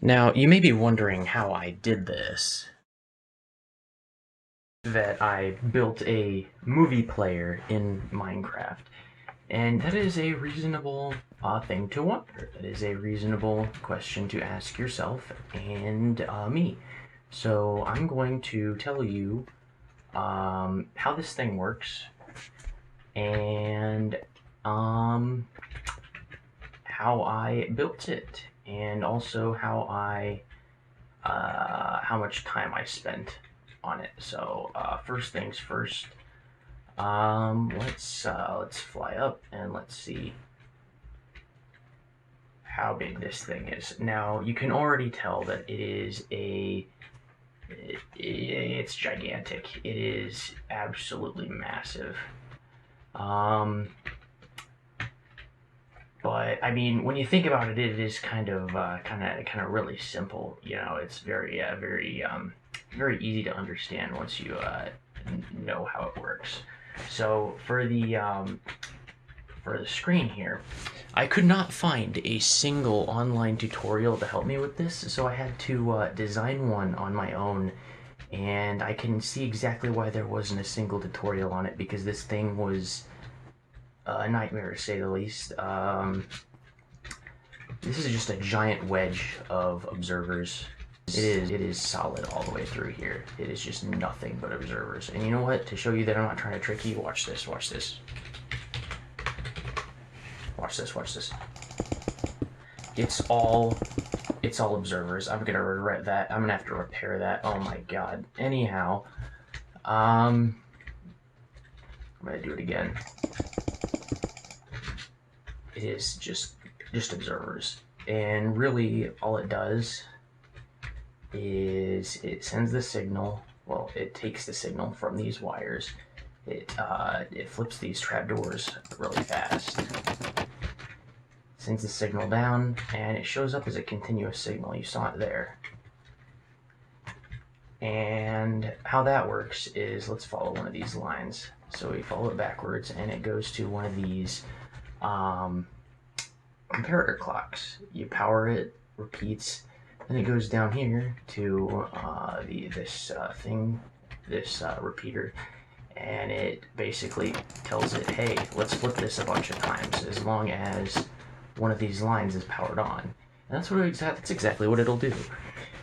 Now, you may be wondering how I did this. That I built a movie player in Minecraft, and that is a reasonable thing to wonder. That is a reasonable question to ask yourself and me. So I'm going to tell you how this thing works and how I built it, and also how much time I spent on it. So first things first. Let's fly up and let's see how big this thing is. Now you can already tell that it's gigantic. It is absolutely massive. But I mean, when you think about it, it is kind of really simple. You know, it's very easy to understand once you know how it works. So for the screen here, I could not find a single online tutorial to help me with this, so I had to design one on my own. And I can see exactly why there wasn't a single tutorial on it, because this thing was a nightmare to say the least. This is just a giant wedge of observers. It is solid all the way through here. It is just nothing but observers. And you know what? To show you that I'm not trying to trick you, watch this, watch this. Watch this, watch this. It's all observers. I'm gonna regret that. I'm gonna have to repair that. Oh my god. Anyhow, I'm gonna do it again. It is just observers, and really all it does is it sends the signal. Well, it takes the signal from these wires. It flips these trapdoors really fast, sends the signal down, and it shows up as a continuous signal. You saw it there. And how that works is, let's follow one of these lines. So we follow it backwards, and it goes to one of these comparator clocks. You power it, repeats, and it goes down here to this repeater, and it basically tells it, hey, let's flip this a bunch of times as long as one of these lines is powered on. And that's exactly what it'll do.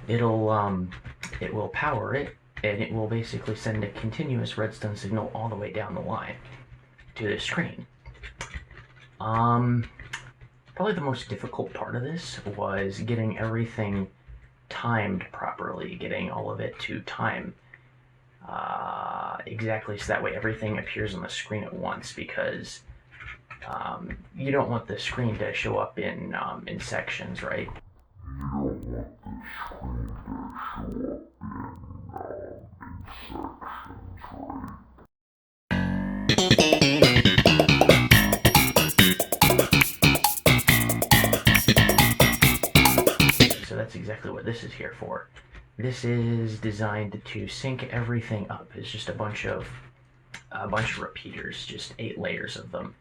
It will power it, and it will basically send a continuous redstone signal all the way down the line to the screen. Probably the most difficult part of this was getting everything timed properly, getting all of it to time exactly so that way everything appears on the screen at once, because you don't want the screen to show up in sections, right? So that's exactly what this is here for. This is designed to sync everything up. It's just a bunch of repeaters, just 8 layers of them.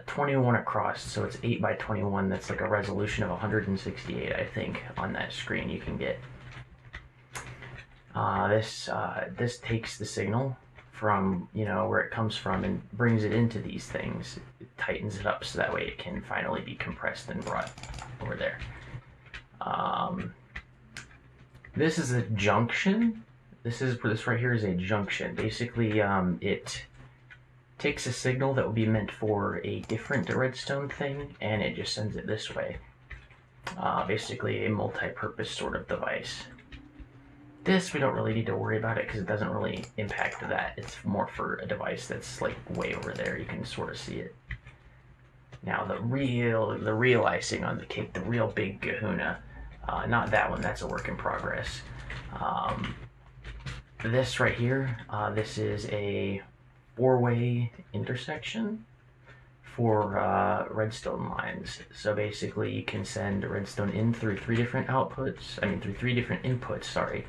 21 across, so it's 8 by 21. That's like a resolution of 168, I think, on that screen you can get. This takes the signal from, where it comes from and brings it into these things. It tightens it up so that way it can finally be compressed and brought over there. This is a junction. This right here is a junction. Basically, it takes a signal that would be meant for a different redstone thing, and it just sends it this way. Basically a multi-purpose sort of device. This, we don't really need to worry about it because it doesn't really impact that. It's more for a device that's like way over there. You can sort of see it. Now the real icing on the cake, the real big kahuna, not that one, that's a work in progress. This right here, this is a 4-way intersection for redstone lines. So basically you can send redstone in through 3 different inputs, sorry,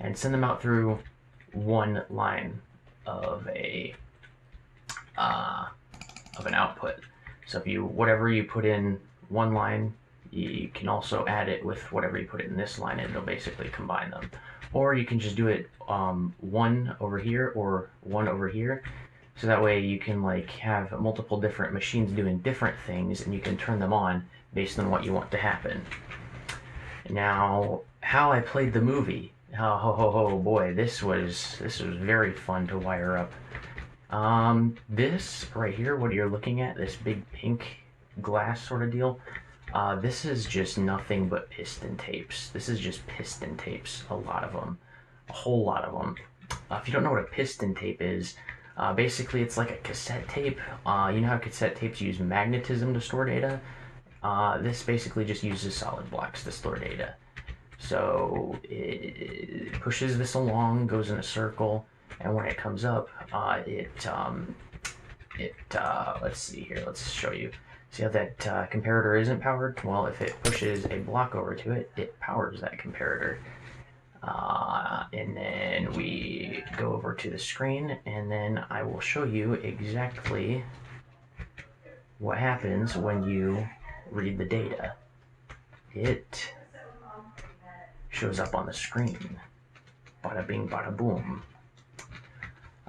and send them out through one line of an output. So if whatever you put in one line, you can also add it with whatever you put in this line, and it'll basically combine them. Or you can just do it one over here or one over here, so that way you can like have multiple different machines doing different things, and you can turn them on based on what you want to happen. Now, how I played the movie, oh boy, this was very fun to wire up. This right here, what you're looking at, this big pink glass sort of deal, this is just nothing but piston tapes. This is just piston tapes, a lot of them, a whole lot of them. If you don't know what a piston tape is, basically it's like a cassette tape. You know how cassette tapes use magnetism to store data? This basically just uses solid blocks to store data. So it pushes this along, goes in a circle, and when it comes up, let's see here, let's show you. See how that comparator isn't powered? Well, if it pushes a block over to it, it powers that comparator. And then we go over to the screen, and then I will show you exactly what happens when you read the data. It shows up on the screen. Bada bing, bada boom.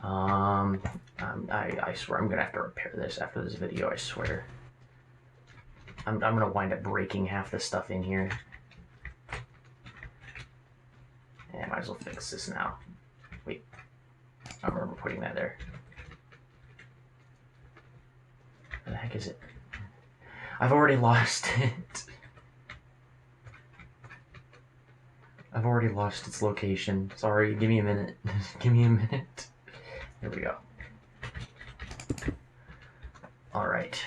I swear I'm gonna have to repair this after this video, I swear. I'm gonna wind up breaking half the stuff in here. And I might as well fix this now. Wait, I remember putting that there. Where the heck is it? I've already lost it. I've already lost its location. Sorry, give me a minute. Give me a minute. Here we go. All right.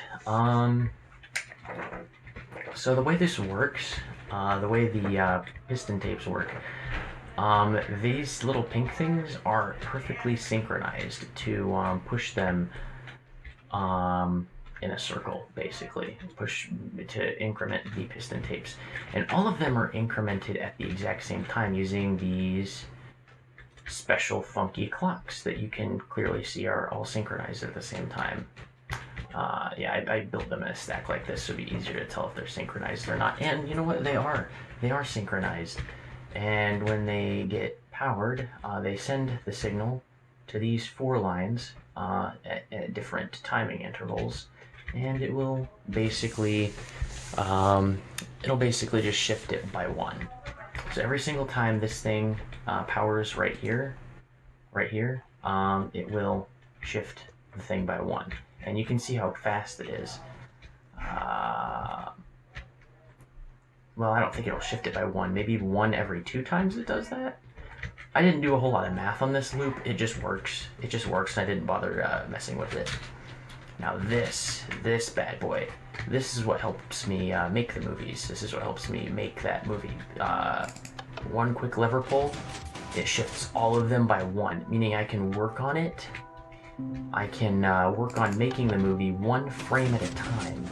So the way this works, the way the piston tapes work, these little pink things are perfectly synchronized to push them in a circle, basically. Push to increment the piston tapes. And all of them are incremented at the exact same time using these special funky clocks that you can clearly see are all synchronized at the same time. Yeah, I built them in a stack like this so it'd be easier to tell if they're synchronized or not. And you know what? They are. They are synchronized. And when they get powered, they send the signal to these 4 lines at different timing intervals, and it will basically just shift it by 1. So every single time this thing powers right here, it will shift the thing by 1. And you can see how fast it is. Well, I don't think it'll shift it by 1. Maybe 1 every 2 times it does that. I didn't do a whole lot of math on this loop. It just works. It just works, and I didn't bother messing with it. Now this bad boy, this is what helps me make the movies. This is what helps me make that movie. 1 quick lever pull, it shifts all of them by 1, meaning I can work on it. I can work on making the movie 1 frame at a time.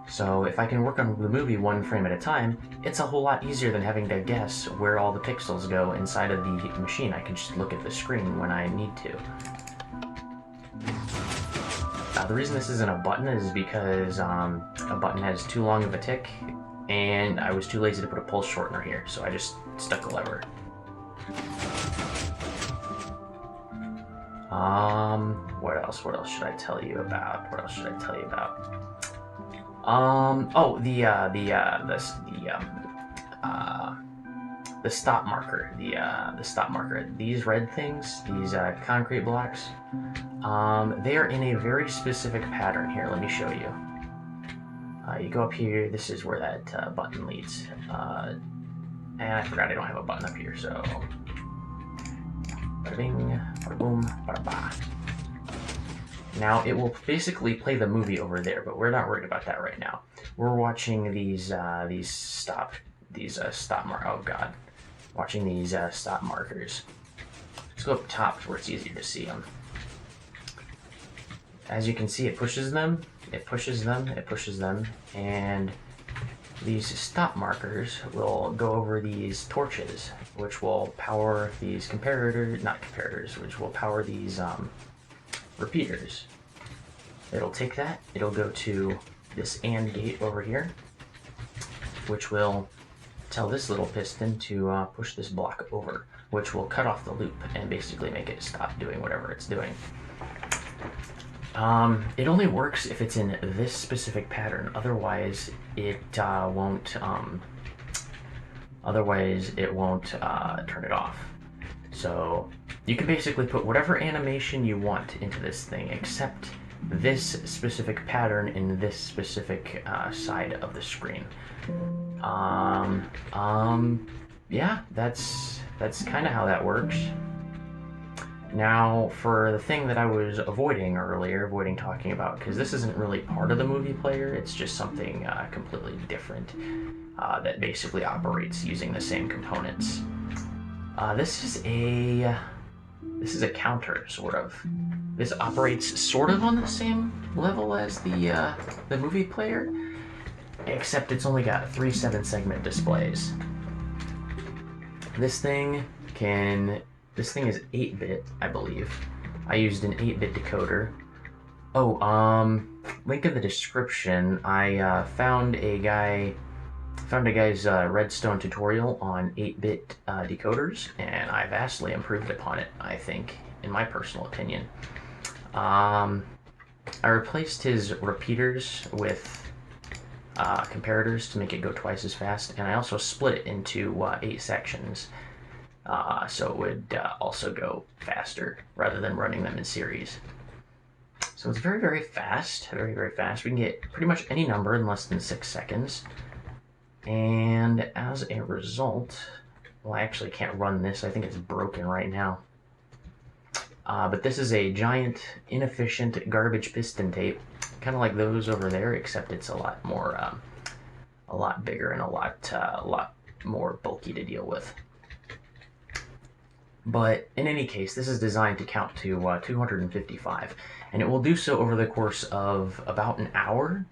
So if I can work on the movie 1 frame at a time, it's a whole lot easier than having to guess where all the pixels go inside of the machine. I can just look at the screen when I need to. The reason this isn't a button is because a button has too long of a tick, and I was too lazy to put a pulse shortener here, so I just stuck a lever. What else should I tell you about? The stop marker. The stop marker. These red things, these concrete blocks, they are in a very specific pattern. Here, let me show you. You go up here. This is where that button leads. And I forgot I don't have a button up here, so bada bing, bada boom, bada ba. Now it will basically play the movie over there, but we're not worried about that right now. We're watching these stop markers. Let's go up top where it's easier to see them. As you can see, it pushes them, and these stop markers will go over these torches, which will power these which will power these repeaters. It'll take that, it'll go to this AND gate over here, which will tell this little piston to push this block over, which will cut off the loop and basically make it stop doing whatever it's doing. It only works if it's in this specific pattern, otherwise it won't turn it off. So you can basically put whatever animation you want into this thing except this specific pattern in this specific side of the screen. Yeah, that's kind of how that works. Now, for the thing that I was avoiding talking about, because this isn't really part of the movie player, it's just something completely different that basically operates using the same components. This is a counter, sort of. This operates sort of on the same level as the movie player, except it's only got 3 7-segment displays. This thing is 8-bit, I believe. I used an 8-bit decoder. Link in the description. I found a guy's Redstone tutorial on 8-bit decoders, and I vastly improved upon it, I think, in my personal opinion. I replaced his repeaters with comparators to make it go twice as fast, and I also split it into 8 sections. So it would also go faster rather than running them in series. So it's very, very fast, very, very fast. We can get pretty much any number in less than 6 seconds. And as a result, well, I actually can't run this. I think it's broken right now. But this is a giant, inefficient garbage piston tape, kind of like those over there, except it's a lot more, a lot bigger and a lot more bulky to deal with. But in any case, this is designed to count to 255, and it will do so over the course of about an hour.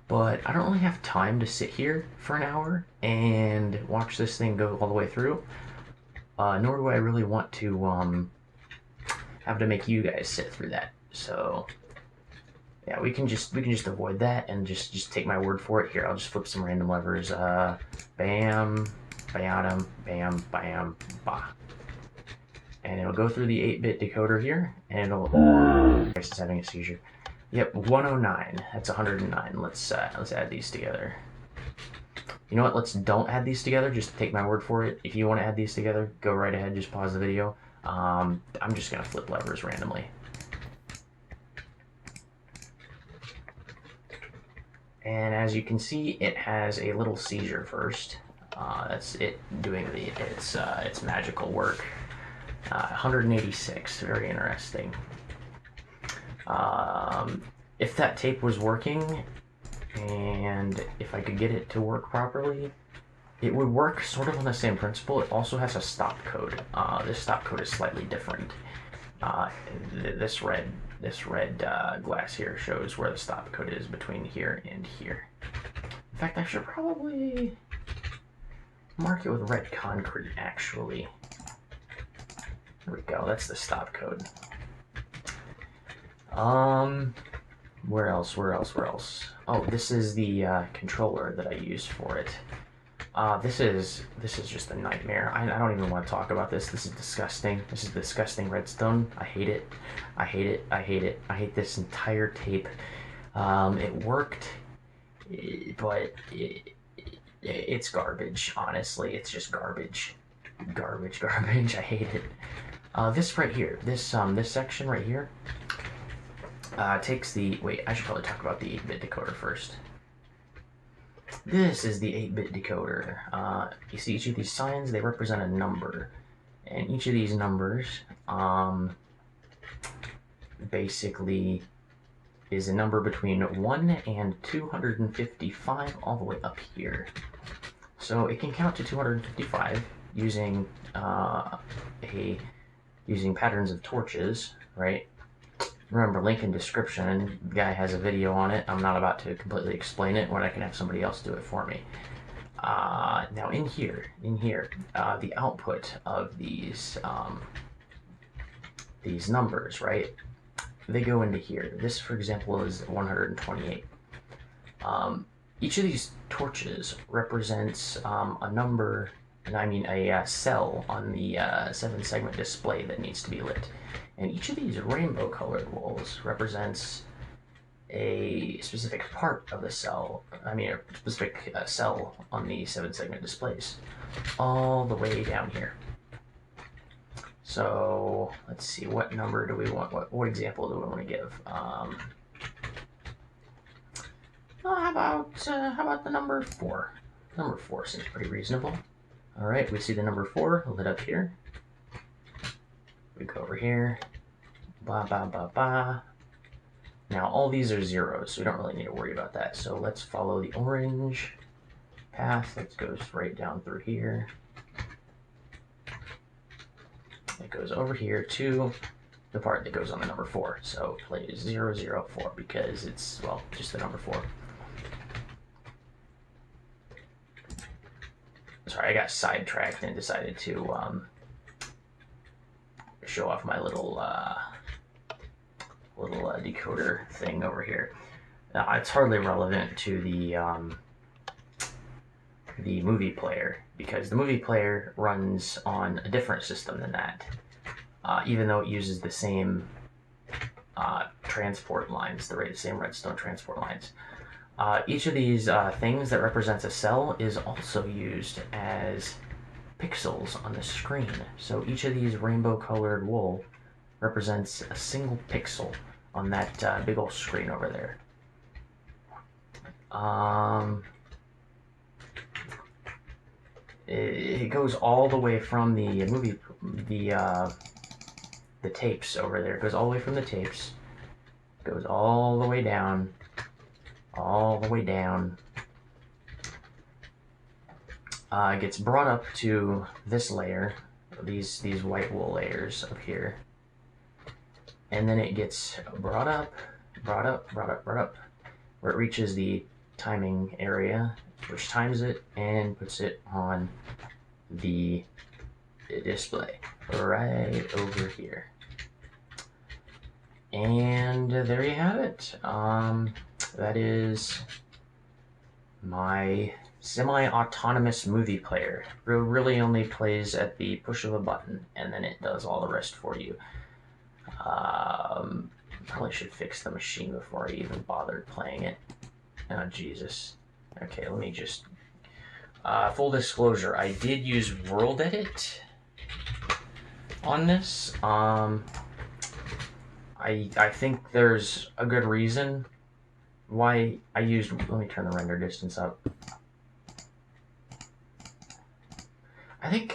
But I don't really have time to sit here for an hour and watch this thing go all the way through. Nor do I really want to have to make you guys sit through that. So yeah, we can just avoid that and just take my word for it. Here, I'll just flip some random levers. Bam, bam, bam, bam, bah. And it'll go through the 8-bit decoder here, and it'll. It's having a seizure. Yep, 109. That's 109. Let's add these together. You know what? Don't add these together. Just take my word for it. If you want to add these together, go right ahead. Just pause the video. I'm just gonna flip levers randomly. And as you can see, it has a little seizure first. That's it doing its magical work. 186, very interesting. If that tape was working, and if I could get it to work properly, it would work sort of on the same principle. It also has a stop code. This stop code is slightly different. This red glass here shows where the stop code is between here and here. In fact, I should probably mark it with red concrete, actually. There we go, that's the stop code. Where else? Oh, this is the controller that I use for it. This is just a nightmare. I don't even want to talk about this. This is disgusting. This is disgusting redstone. I hate it. I hate it. I hate it. I hate this entire tape. It worked, but it's garbage. Honestly, it's just garbage. Garbage. I hate it. This right here, this section right here, takes the, wait, I should probably talk about the 8-bit decoder first. This is the 8-bit decoder. You see each of these signs, they represent a number. And each of these numbers, basically is a number between 1 and 255 all the way up here. So it can count to 255 using using patterns of torches, right? Remember, link in description. The guy has a video on it. I'm not about to completely explain it when I can have somebody else do it for me. Now in here, the output of these numbers, right? They go into here. This, for example, is 128. Each of these torches represents a number, and I mean a cell on the 7-segment display that needs to be lit. And each of these rainbow colored walls represents a specific part of the cell, I mean a specific cell on the 7-segment displays, all the way down here. So let's see, what number do we want, what example do we want to give? How about the number 4? Number 4 seems pretty reasonable. All right, we see the number 4 lit up here. We go over here, ba ba ba ba. Now all these are zeros, so we don't really need to worry about that. So let's follow the orange path that goes right down through here. It goes over here to the part that goes on the number 4. So play 004 because it's, well, just the number 4. Sorry, I got sidetracked and decided to show off my little decoder thing over here. It's hardly relevant to the movie player because the movie player runs on a different system than that. Even though it uses the same transport lines, the same redstone transport lines. Each of these things that represents a cell is also used as pixels on the screen. So each of these rainbow colored wool represents a single pixel on that big old screen over there. It goes all the way from the the tapes over there. It goes all the way from the tapes, goes all the way down, all the way down. Gets brought up to this layer, these white wool layers up here, and then it gets brought up, where it reaches the timing area, which times it and puts it on the display right over here. And there you have it. That is my semi-autonomous movie player. It really only plays at the push of a button, and then it does all the rest for you. Probably should fix the machine before I even bothered playing it. Oh, Jesus. Okay, let me just... full disclosure, I did use worldedit on this. I think there's a good reason why I used... Let me turn the render distance up. I think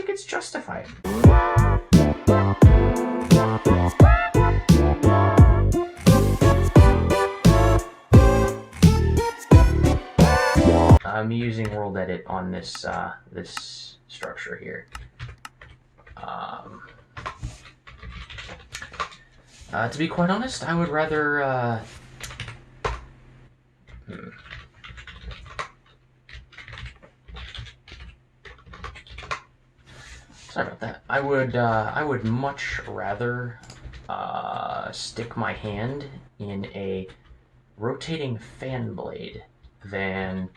it's justified. I'm using worldedit on this this structure here. To be quite honest, I would rather sorry about that. I would much rather stick my hand in a rotating fan blade than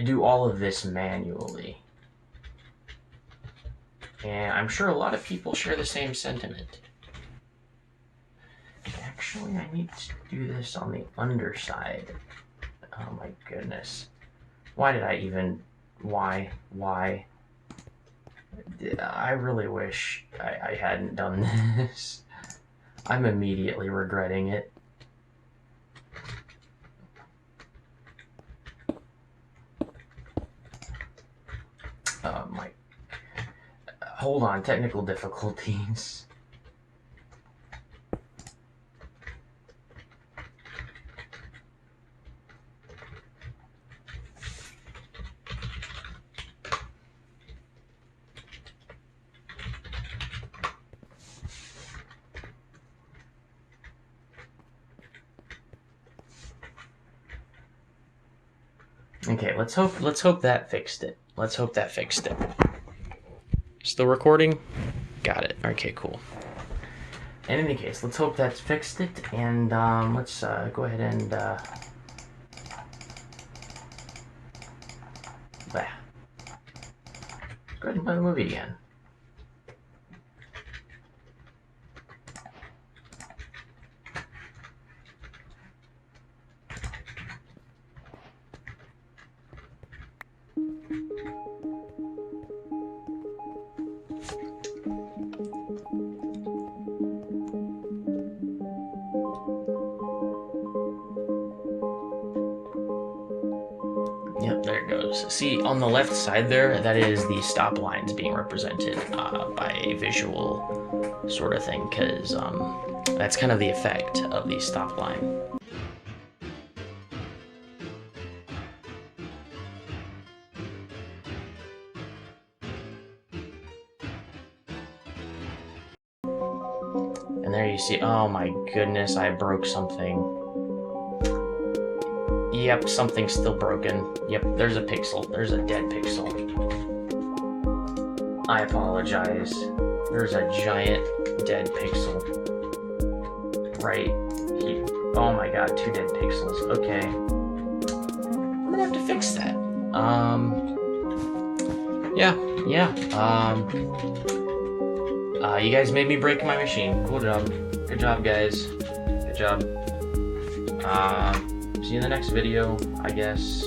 do all of this manually. And I'm sure a lot of people share the same sentiment. Actually, I need to do this on the underside. Oh my goodness. Why did I even... Why? I really wish I hadn't done this. I'm immediately regretting it. Hold on, technical difficulties. Okay, let's hope that fixed it. Let's hope that fixed it. Still recording? Got it. Okay, cool. In any case, let's hope that's fixed it, and let's go ahead and go ahead and play the movie again. Yep, there it goes. See, on the left side there, that is the stop lines being represented by a visual sort of thing, because that's kind of the effect of the stop line. And there you see, oh my goodness, I broke something. Yep, something's still broken. Yep, there's a pixel. There's a dead pixel. I apologize. There's a giant dead pixel. Right here. Oh my god, 2 dead pixels. Okay. I'm gonna have to fix that. You guys made me break my machine. Cool job. Good job, guys. Good job. See you in the next video, I guess.